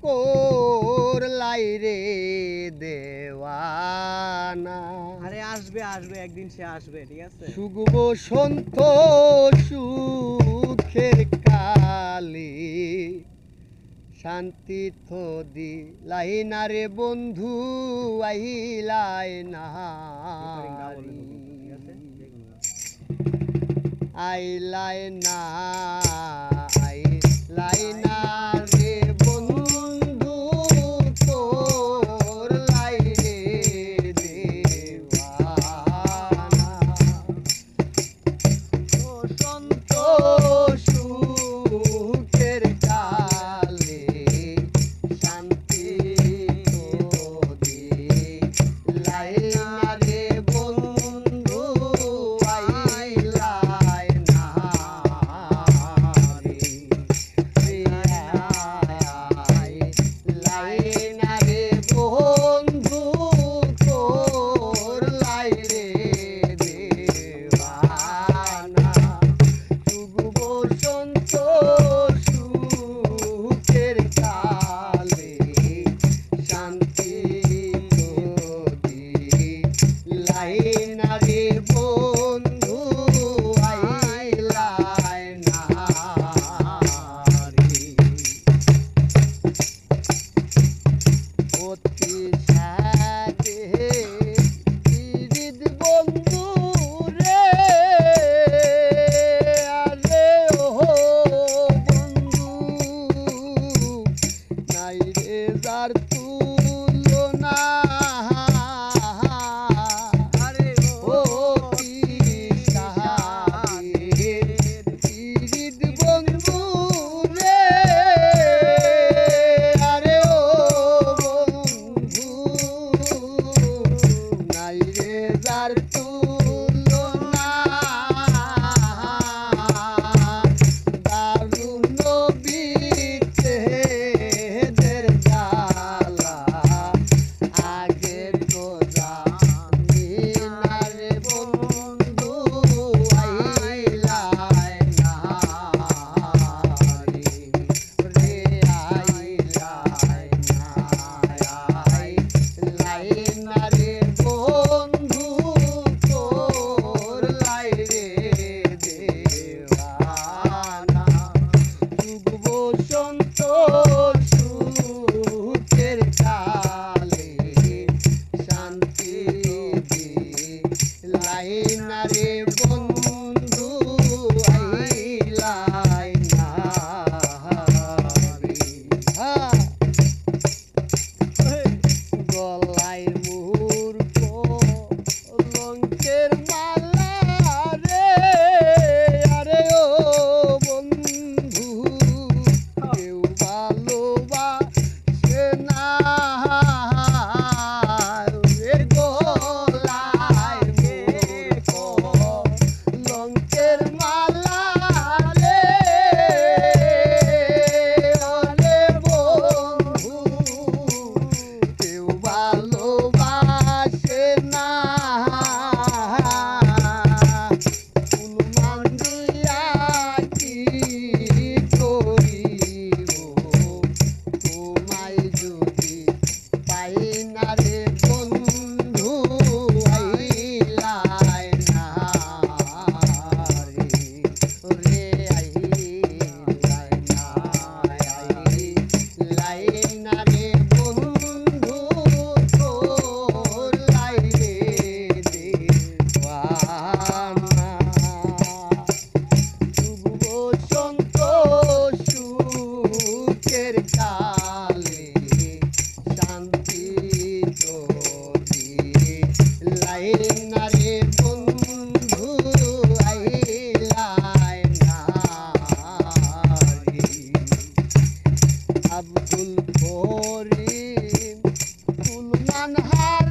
করলাই রে দেওয়ানা। আরে আসবে আসবে, একদিন সে আসবে, ঠিক আছে। সুখ বসন্ত সুখের কালে শান্তি তো দিলাই না রে বন্ধু, আইলাই না আইলাই না আইলাই না রে বন্ধু, তোর লাই রে দেওয়ানা। বসন্ত সুখের কালে শান্তি তো দিলাই না রে বন্ধু, আইলাই না রে আইলাই না রে বন্ধু, তোর লাই রে দেওয়ানা। সুখ বসন্ত সুখের কালে শান্তি তো দিলাই না রে বন্ধু, আইলাই না রে। অতি সাথে হৃদ বন্ধু রে, আরে ও বন্ধু, নাই রে যার তুলনা। আরে অতি সাথে হৃদ বন্ধু রে, আরে ও বন্ধু, নাই রে যার তুলনা। দারুণ বিচ্ছেদের জ্বালা আগে তো জানি না রে বন্ধু, আইলাই না রে আইলাই না আইলাই না রে বন্ধু, তোর লাই রে দেওয়ানা। সুখ বসন্ত সুখের কালে শান্তি দিলাই না রে বন্ধু, আইলাই না রে। গলায় মূর্খ লঙ্কের মালা রে, আরে ও বন্ধু, কেউ ভালোবাসে না রে। গলায় মূর্খ লঙ্কের মালা রে, আরে বন্ধু, কেউ ভালোবাসে না। অনুমান দিয়া কি করিব, তোমায় যদি পাই না রে বন্ধু, আইলাই না রে আইলাই না আইলাই না রে বন্ধু, তোর লাই রে দেওয়ানা। সুখ বসন্ত সুখের কালে শান্তি তো দিলাই না রে বন্ধু, আইলাই না রে। আব্দুল করিম কুলমান হার